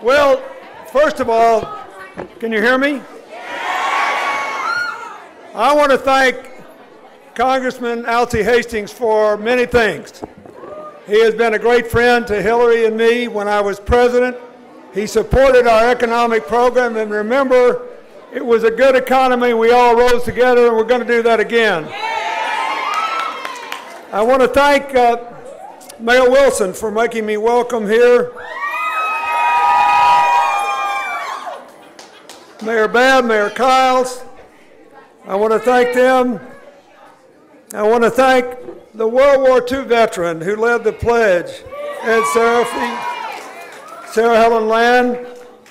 Well, first of all, can you hear me? I want to thank Congressman Alcee Hastings for many things. He has been a great friend to Hillary and me when I was president. He supported our economic program, and remember, it was a good economy. We all rose together, and we're going to do that again. I want to thank Mayor Wilson for making me welcome here. Mayor Babb, Mayor Kiles, I want to thank them. I want to thank the World War II veteran who led the pledge, Ed Serafy, Sarah Helen Land,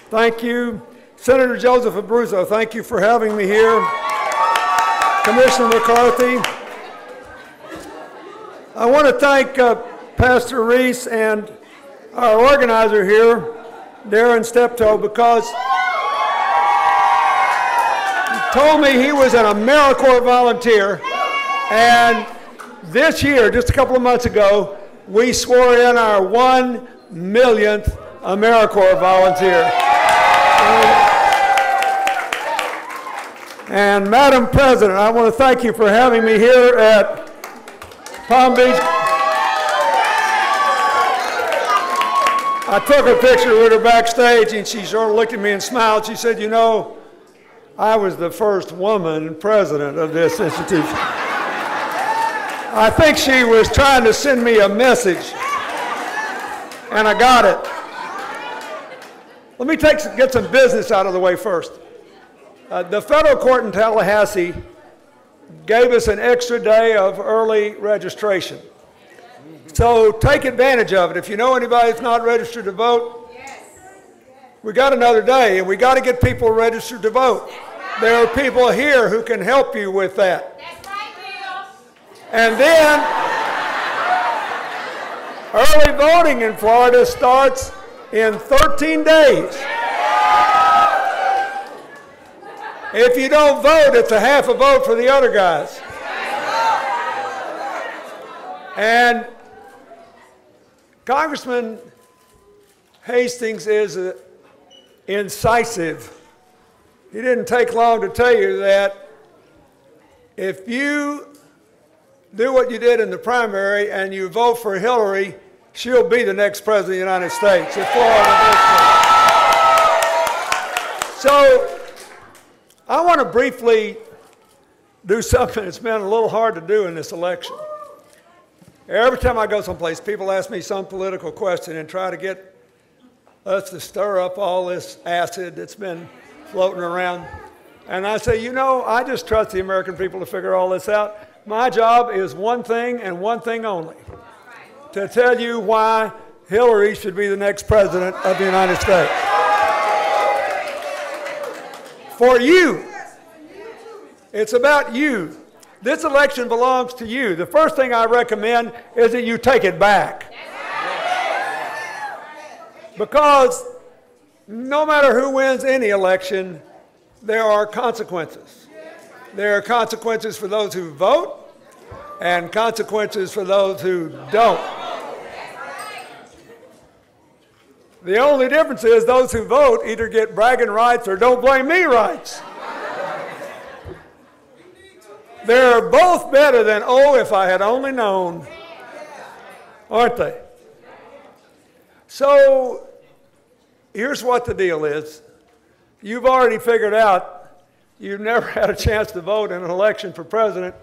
thank you. Senator Joseph Abruzzo, thank you for having me here. Commissioner McCarthy. I want to thank Pastor Reese and our organizer here, Darren Steptoe, because he told me he was an AmeriCorps volunteer, and this year, just a couple of months ago, we swore in our 1 millionth AmeriCorps volunteer. And Madam President, I want to thank you for having me here at Palm Beach. I took a picture with her backstage, and she sort of looked at me and smiled. She said, you know, I was the first woman president of this institution. I think she was trying to send me a message, and I got it. Let me get some business out of the way first. The federal court in Tallahassee gave us an extra day of early registration. So take advantage of it. If you know anybody that's not registered to vote, we got another day, and we got to get people registered to vote. There are people here who can help you with that. And then early voting in Florida starts in 13 days. If you don't vote, it's a half a vote for the other guys. And Congressman Hastings is incisive. He didn't take long to tell you that if you do what you did in the primary and you vote for Hillary, she'll be the next president of the United States if Florida does. So I want to briefly do something that's been a little hard to do in this election. Every time I go someplace, people ask me some political question and try to get us to stir up all this acid that's been floating around. And I say, you know, I just trust the American people to figure all this out. My job is one thing and one thing only, to tell you why Hillary should be the next president of the United States. For you. It's about you. This election belongs to you. The first thing I recommend is that you take it back. Because no matter who wins any election, there are consequences. There are consequences for those who vote and consequences for those who don't. The only difference is those who vote either get bragging rights or don't blame me rights. They're both better than, oh, if I had only known, aren't they? So here's what the deal is. You've already figured out you've never had a chance to vote in an election for president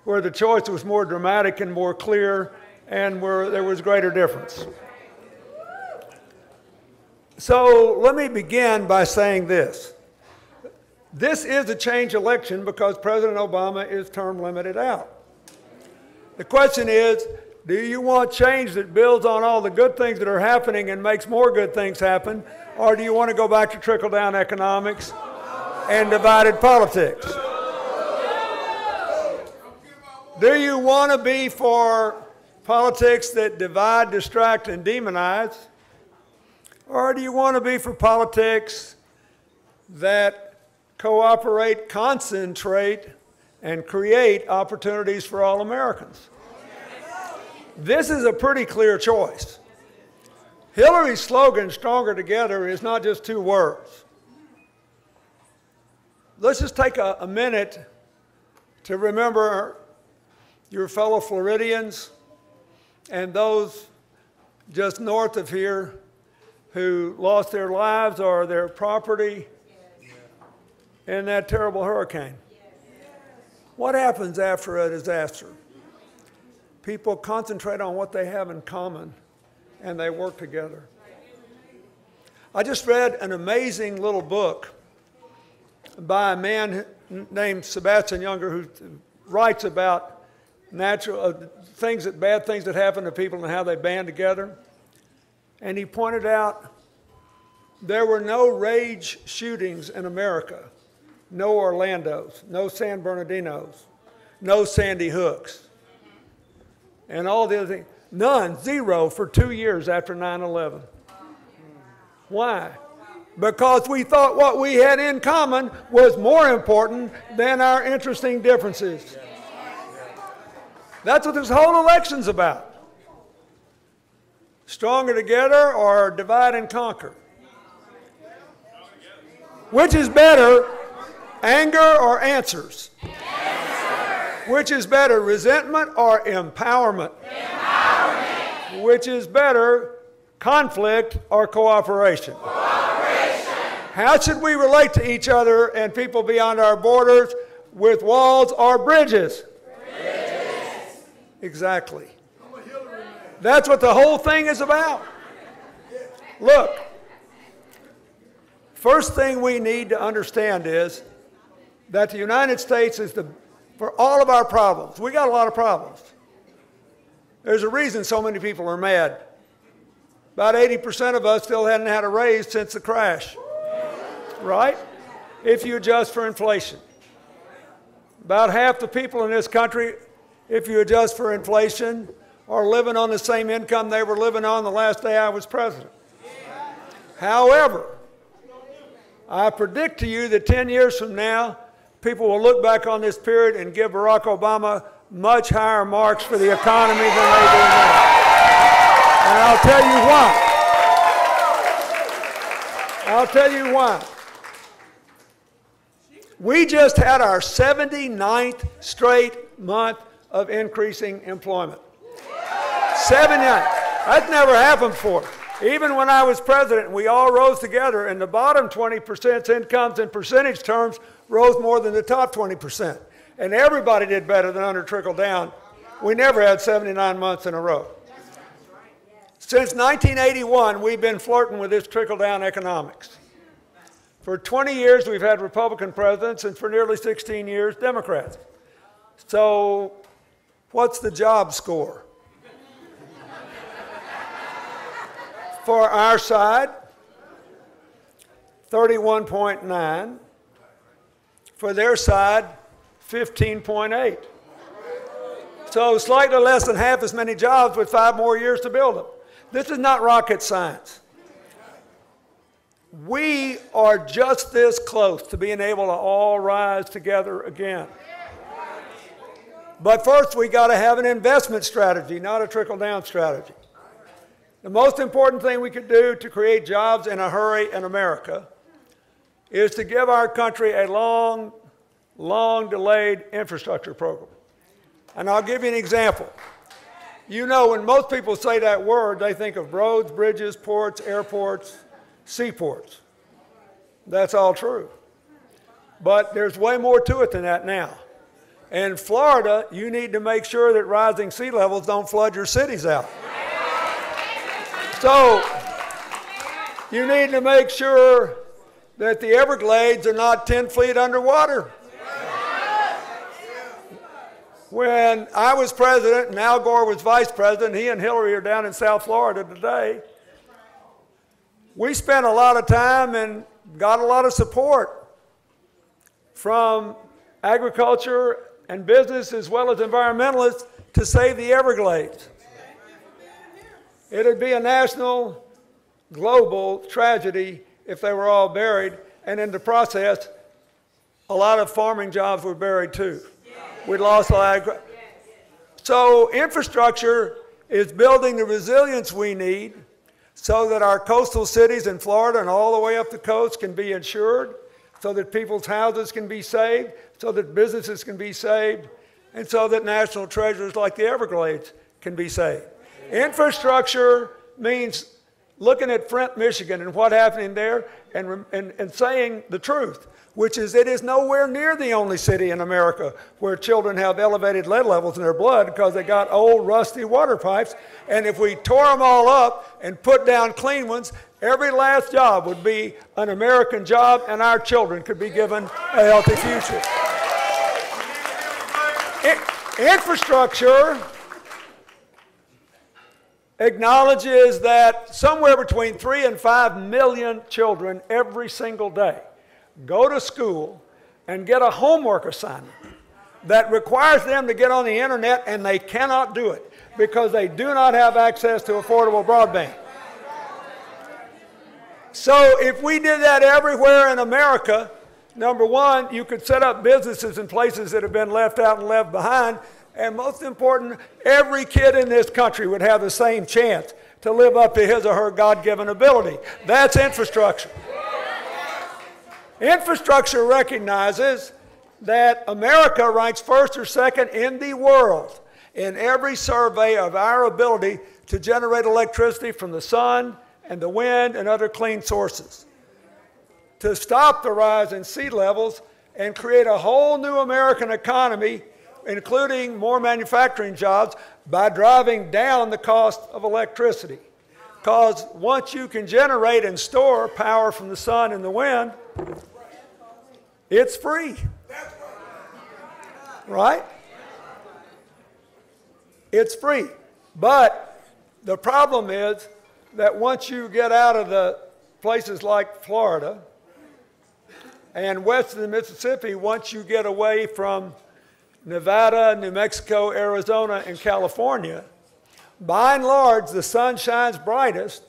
where the choice was more dramatic and more clear and where there was greater difference. So let me begin by saying this. This is a change election because President Obama is term limited out. The question is, do you want change that builds on all the good things that are happening and makes more good things happen, or do you want to go back to trickle-down economics and divided politics? Do you want to be for politics that divide, distract, and demonize, or do you want to be for politics that cooperate, concentrate, and create opportunities for all Americans? This is a pretty clear choice. Hillary's slogan, "Stronger Together," is not just two words. Let's just take a minute to remember your fellow Floridians and those just north of here who lost their lives or their property in that terrible hurricane. What happens after a disaster? People concentrate on what they have in common and they work together. I just read an amazing little book by a man named Sebastian Junger who writes about natural bad things that happen to people and how they band together. And he pointed out there were no rage shootings in America, no Orlandos, no San Bernardinos, no Sandy Hooks, and all the other things. None, zero for 2 years after 9/11. Why? Because we thought what we had in common was more important than our interesting differences. That's what this whole election's about. Stronger together or divide and conquer? Which is better, anger or answers? Answer. Which is better, resentment or empowerment? Empowerment. Which is better, conflict or cooperation? Cooperation. How should we relate to each other and people beyond our borders, with walls or bridges? Bridges. Exactly. That's what the whole thing is about. Look, first thing we need to understand is that the United States is for all of our problems. We got a lot of problems. There's a reason so many people are mad. About 80% of us still hadn't had a raise since the crash, right? If you adjust for inflation. About half the people in this country, if you adjust for inflation, are living on the same income they were living on the last day I was president. However, I predict to you that 10 years from now, people will look back on this period and give Barack Obama much higher marks for the economy than they do now. And I'll tell you why. I'll tell you why. We just had our 79th straight month of increasing employment. 79. That's never happened before. Even when I was president, we all rose together, and the bottom 20%'s incomes in percentage terms rose more than the top 20%. And everybody did better than under trickle down. We never had 79 months in a row. Since 1981, we've been flirting with this trickle down economics. For 20 years, we've had Republican presidents, and for nearly 16 years, Democrats. So what's the job score? For our side, 31.9. For their side, 15.8. So slightly less than half as many jobs with 5 more years to build them. This is not rocket science. We are just this close to being able to all rise together again. But first, we got to have an investment strategy, not a trickle-down strategy. The most important thing we could do to create jobs in a hurry in America is to give our country a long, long delayed infrastructure program. And I'll give you an example. You know, when most people say that word, they think of roads, bridges, ports, airports, seaports. That's all true. But there's way more to it than that now. In Florida, you need to make sure that rising sea levels don't flood your cities out. So you need to make sure that the Everglades are not 10 feet underwater. When I was president and Al Gore was vice president, he and Hillary are down in South Florida today. We spent a lot of time and got a lot of support from agriculture and business as well as environmentalists to save the Everglades. It would be a national, global tragedy if they were all buried, and in the process, a lot of farming jobs were buried too. We lost a lot of. So infrastructure is building the resilience we need so that our coastal cities in Florida and all the way up the coast can be insured, so that people's houses can be saved, so that businesses can be saved, and so that national treasures like the Everglades can be saved. Infrastructure means looking at Flint, Michigan and what's happening there and saying the truth, which is it is nowhere near the only city in America where children have elevated lead levels in their blood because they got old, rusty water pipes. And if we tore them all up and put down clean ones, every last job would be an American job and our children could be given a healthy future. Infrastructure acknowledges that somewhere between 3 and 5 million children every single day go to school and get a homework assignment that requires them to get on the internet, and they cannot do it because they do not have access to affordable broadband. So if we did that everywhere in America, number one, you could set up businesses in places that have been left out and left behind, and most important, every kid in this country would have the same chance to live up to his or her God-given ability. That's infrastructure. Infrastructure recognizes that America ranks first or second in the world in every survey of our ability to generate electricity from the sun and the wind and other clean sources, to stop the rise in sea levels and create a whole new American economy, including more manufacturing jobs, by driving down the cost of electricity. Because once you can generate and store power from the sun and the wind, it's free. Right? It's free. But the problem is that once you get out of the places like Florida and west of the Mississippi, once you get away from Nevada, New Mexico, Arizona, and California, by and large, the sun shines brightest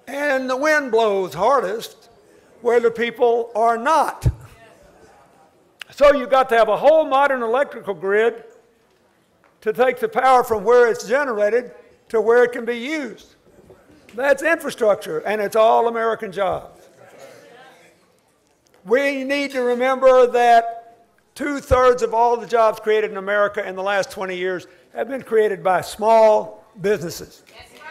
and the wind blows hardest where the people are not. So you've got to have a whole modern electrical grid to take the power from where it's generated to where it can be used. That's infrastructure, and it's all American jobs. We need to remember that 2/3 of all the jobs created in America in the last 20 years have been created by small businesses. That's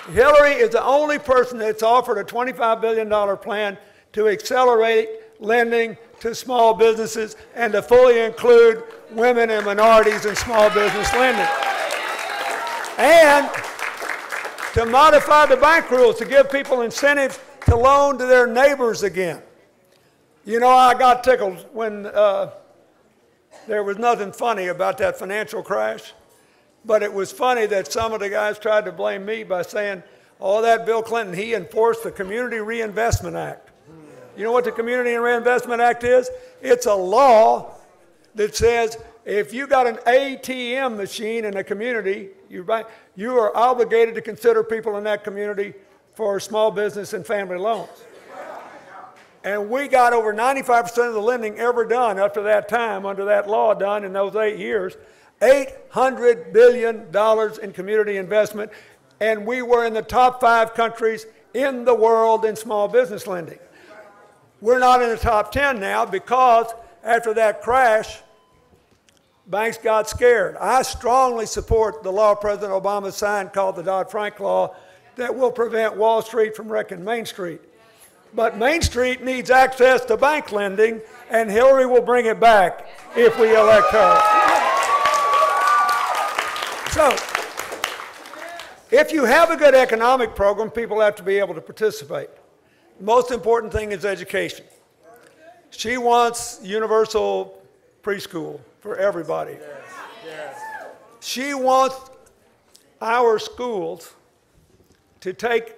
right. Hillary is the only person that's offered a $25 billion plan to accelerate lending to small businesses and to fully include women and minorities in small business lending. And to modify the bank rules to give people incentives to loan to their neighbors again. You know, I got tickled when there was nothing funny about that financial crash, but it was funny that some of the guys tried to blame me by saying, oh, that Bill Clinton, he enforced the Community Reinvestment Act. You know what the Community Reinvestment Act is? It's a law that says if you got an ATM machine in a community, you are obligated to consider people in that community for small business and family loans. And we got over 95% of the lending ever done up to that time under that law done in those 8 years. $800 billion in community investment, and we were in the top 5 countries in the world in small business lending. We're not in the top 10 now because after that crash, banks got scared. I strongly support the law President Obama signed called the Dodd-Frank Law that will prevent Wall Street from wrecking Main Street. But Main Street needs access to bank lending, and Hillary will bring it back if we elect her. So, if you have a good economic program, people have to be able to participate. The most important thing is education. She wants universal preschool for everybody. She wants our schools to take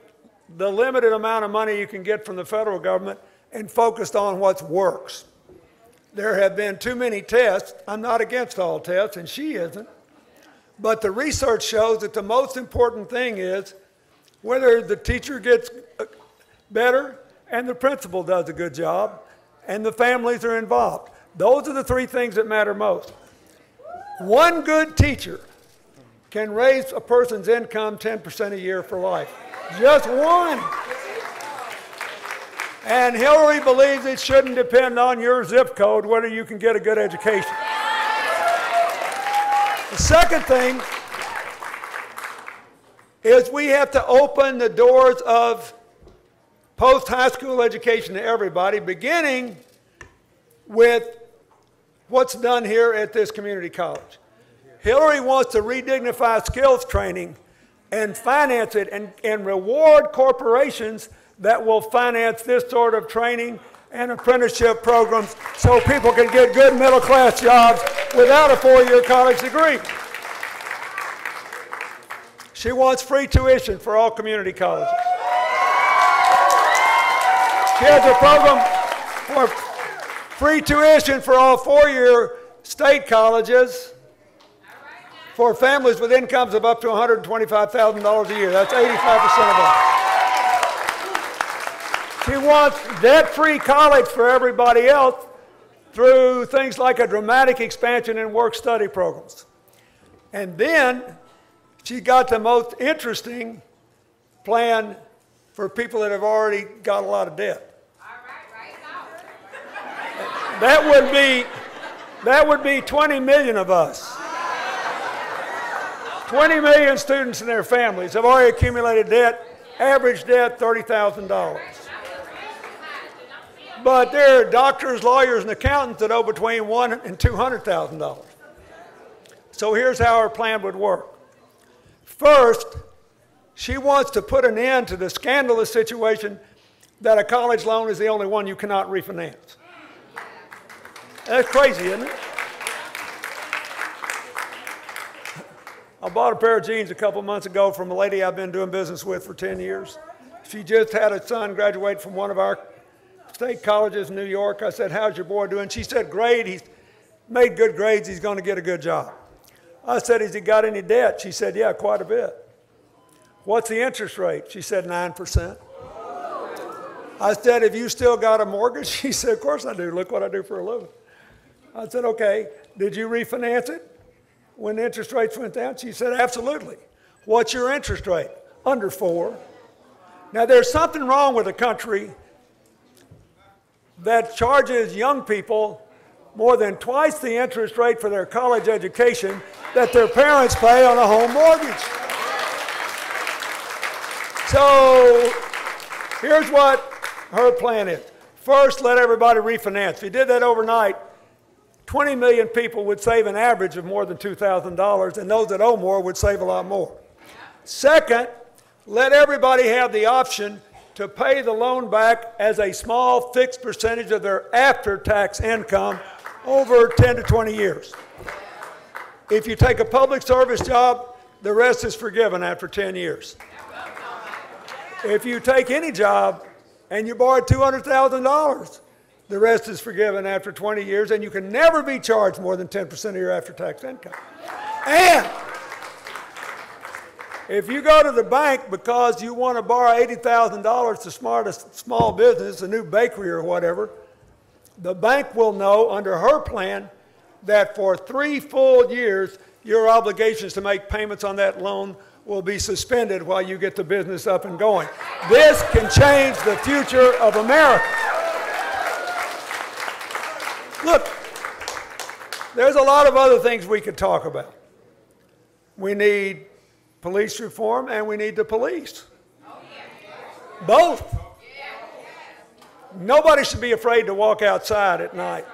the limited amount of money you can get from the federal government and focus on what works. There have been too many tests. I'm not against all tests, and she isn't. But the research shows that the most important thing is whether the teacher gets better and the principal does a good job and the families are involved. Those are the 3 things that matter most. One good teacher can raise a person's income 10% a year for life. Just one. And Hillary believes it shouldn't depend on your zip code whether you can get a good education. The second thing is we have to open the doors of post-high school education to everybody, beginning with what's done here at this community college. Hillary wants to redignify skills training and finance it and reward corporations that will finance this sort of training and apprenticeship programs so people can get good middle-class jobs without a four-year college degree. She wants free tuition for all community colleges. She has a program for free tuition for all four-year state colleges for families with incomes of up to $125,000 a year. That's 85% of all. She wants debt-free college for everybody else through things like a dramatic expansion in work-study programs. And then she got the most interesting plan for people that have already got a lot of debt. That would be 20 million of us. 20 million students and their families have already accumulated debt, average debt $30,000. But there are doctors, lawyers, and accountants that owe between $100,000 and $200,000. So here's how her plan would work. First, she wants to put an end to the scandalous situation that a college loan is the only one you cannot refinance. That's crazy, isn't it? I bought a pair of jeans a couple months ago from a lady I've been doing business with for 10 years. She just had a son graduate from one of our state colleges in New York. I said, how's your boy doing? She said, great. He's made good grades. He's going to get a good job. I said, has he got any debt? She said, yeah, quite a bit. What's the interest rate? She said, 9%. I said, have you still got a mortgage? She said, of course I do. Look what I do for a living. I said, okay, did you refinance it when interest rates went down? She said, absolutely. What's your interest rate? Under 4. Now, there's something wrong with a country that charges young people more than twice the interest rate for their college education that their parents pay on a home mortgage. So here's what her plan is. First, let everybody refinance. If you did that overnight, 20 million people would save an average of more than $2,000, and those that owe more would save a lot more. Second, let everybody have the option to pay the loan back as a small fixed percentage of their after-tax income over 10 to 20 years. If you take a public service job, the rest is forgiven after 10 years. If you take any job and you borrowed $200,000, the rest is forgiven after 20 years, and you can never be charged more than 10% of your after-tax income. And if you go to the bank because you want to borrow $80,000 to start a small business, a new bakery or whatever, the bank will know under her plan that for 3 full years, your obligations to make payments on that loan will be suspended while you get the business up and going. This can change the future of America. Look, there's a lot of other things we could talk about. We need police reform and we need the police. Both. Nobody should be afraid to walk outside at night.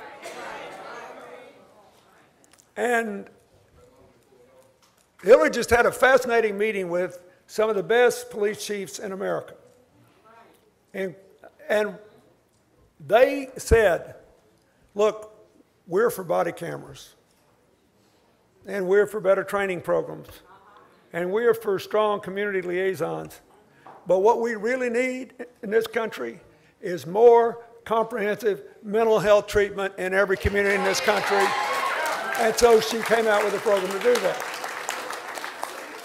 And Hillary just had a fascinating meeting with some of the best police chiefs in America. And they said, look, we're for body cameras, and we're for better training programs, and we're for strong community liaisons. But what we really need in this country is more comprehensive mental health treatment in every community in this country. And so she came out with a program to do that.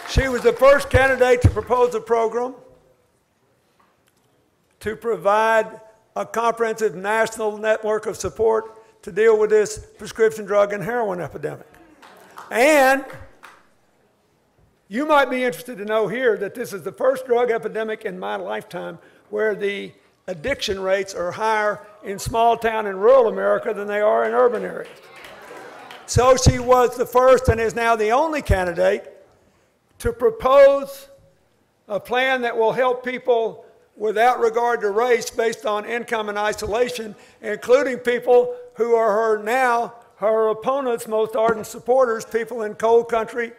She was the first candidate to propose a program to provide a comprehensive national network of support to deal with this prescription drug and heroin epidemic. And You might be interested to know here that this is the first drug epidemic in my lifetime where the addiction rates are higher in small town and rural America than they are in urban areas. So she was the first and is now the only candidate to propose a plan that will help people without regard to race based on income and isolation, including people who are her opponents' most ardent supporters, people in coal country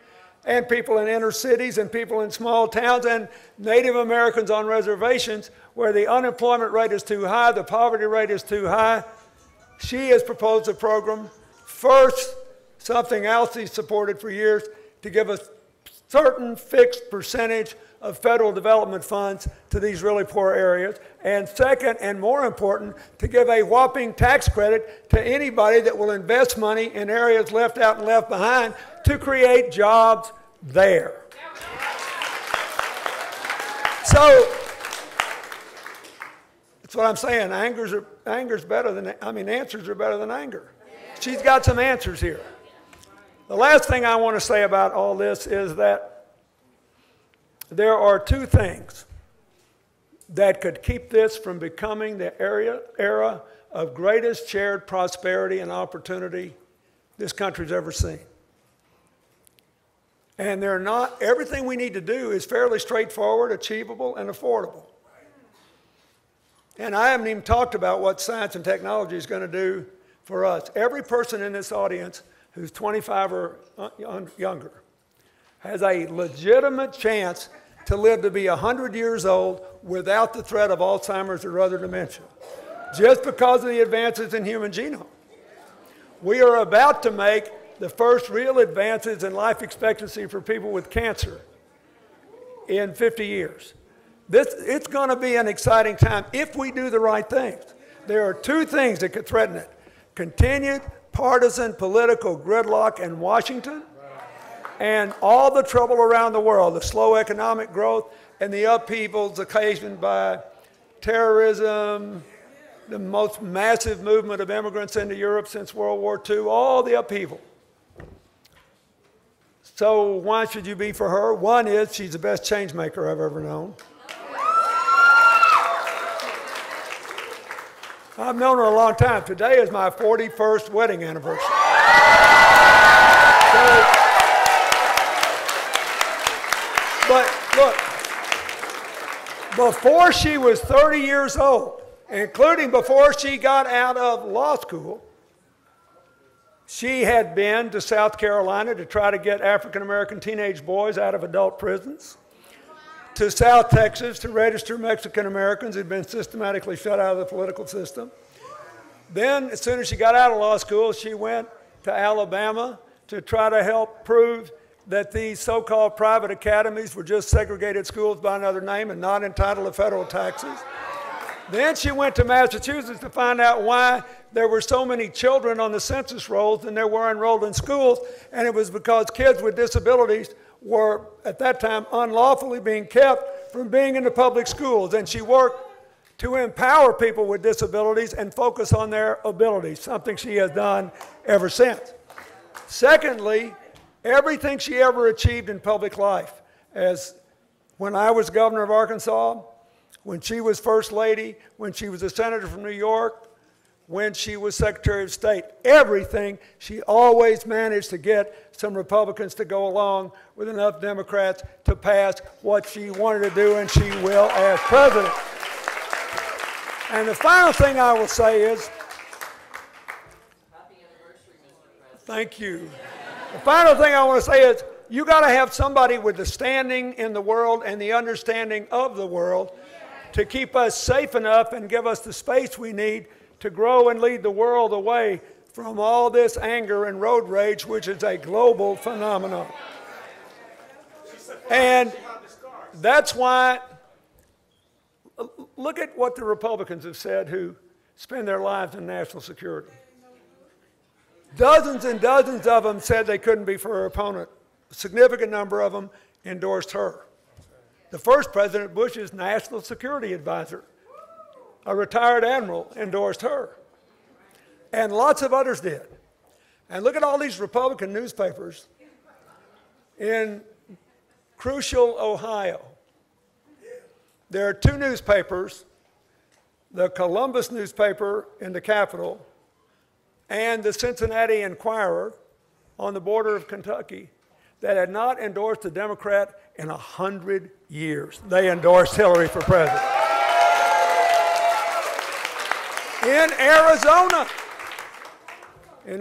and people in inner cities and people in small towns and Native Americans on reservations where the unemployment rate is too high, the poverty rate is too high. She has proposed a program, first, something Alcee supported for years, to give a certain fixed percentage of federal development funds to these really poor areas. And second, and more important, to give a whopping tax credit to anybody that will invest money in areas left out and left behind to create jobs there. So, that's what I'm saying. Anger's better than, answers are better than anger. She's got some answers here. The last thing I want to say about all this is that there are two things that could keep this from becoming the era of greatest shared prosperity and opportunity this country's ever seen. And they're not, everything we need to do is fairly straightforward, achievable, and affordable. And I haven't even talked about what science and technology is going to do for us. Every person in this audience who's 25 or younger has a legitimate chance to live to be 100 years old without the threat of Alzheimer's or other dementia, just because of the advances in human genome. We are about to make the first real advances in life expectancy for people with cancer in 50 years. It's going to be an exciting time if we do the right things. There are two things that could threaten it: continued partisan political gridlock in Washington, and all the trouble around the world, the slow economic growth and the upheavals occasioned by terrorism, the most massive movement of immigrants into Europe since World War II, all the upheaval. So why should you be for her? One is she's the best change maker I've ever known. I've known her a long time. Today is my 41st wedding anniversary. But look, before she was 30 years old, including before she got out of law school, she had been to South Carolina to try to get African-American teenage boys out of adult prisons, to South Texas to register Mexican Americans who'd been systematically shut out of the political system. Then, as soon as she got out of law school, she went to Alabama to try to help prove that these so-called private academies were just segregated schools by another name and not entitled to federal taxes. Then she went to Massachusetts to find out why there were so many children on the census rolls than there were enrolled in schools, and it was because kids with disabilities were, at that time, unlawfully being kept from being in the public schools. And she worked to empower people with disabilities and focus on their abilities, something she has done ever since. Secondly, everything she ever achieved in public life, as when I was governor of Arkansas, when she was First Lady, when she was a senator from New York, when she was Secretary of State, everything, she always managed to get some Republicans to go along with enough Democrats to pass what she wanted to do, and she will as president. And the final thing I will say is, happy anniversary, Mr. President. Thank you. The final thing I want to say is, you got to have somebody with the standing in the world and the understanding of the world to keep us safe enough and give us the space we need to grow and lead the world away from all this anger and road rage, which is a global phenomenon. And that's why, look at what the Republicans have said who spend their lives in national security. Dozens and dozens of them said they couldn't be for her opponent. A significant number of them endorsed her. The first President Bush's national security advisor, a retired admiral, endorsed her. And lots of others did. And look at all these Republican newspapers in Crucial, Ohio. There are two newspapers, the Columbus newspaper in the capital and the Cincinnati Enquirer on the border of Kentucky, that had not endorsed a Democrat in 100 years. They endorsed Hillary for president. In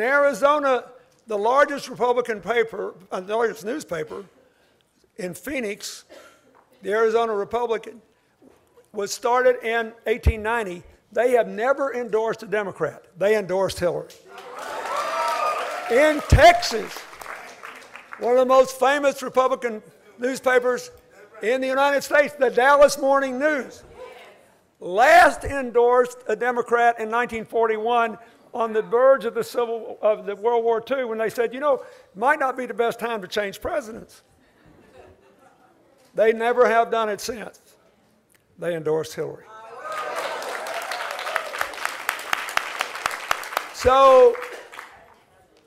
Arizona, the largest Republican paper, the largest newspaper in Phoenix, the Arizona Republican, was started in 1890. They have never endorsed a Democrat. They endorsed Hillary. In Texas, one of the most famous Republican newspapers in the United States, the Dallas Morning News, last endorsed a Democrat in 1941 on the verge of the World War II, when they said, you know, it might not be the best time to change presidents. They never have done it since. They endorsed Hillary. So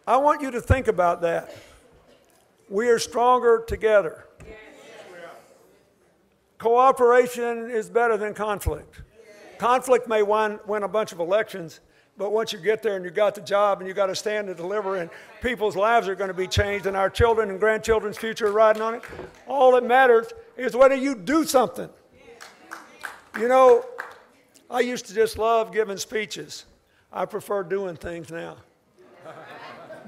I want you to think about that. We are stronger together. Cooperation is better than conflict. Conflict may win a bunch of elections, but once you get there and you got the job and you got to stand and deliver, and people's lives are going to be changed and our children and grandchildren's future are riding on it, all that matters is whether you do something. You know, I used to just love giving speeches. I prefer doing things now.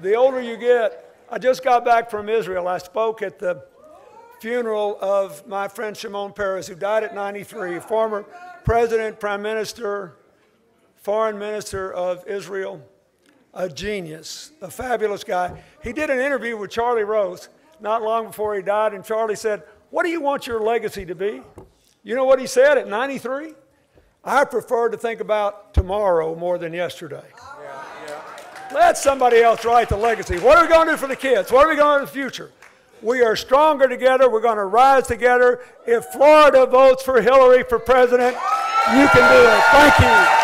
The older you get, I just got back from Israel. I spoke at the funeral of my friend Shimon Peres, who died at 93, former president, prime minister, foreign minister of Israel, a genius, a fabulous guy. He did an interview with Charlie Rose not long before he died, and Charlie said, "What do you want your legacy to be?" You know what he said at 93? "I prefer to think about tomorrow more than yesterday." Let somebody else write the legacy. What are we going to do for the kids? What are we going to do in the future? We are stronger together. We're going to rise together. If Florida votes for Hillary for president, you can do it. Thank you.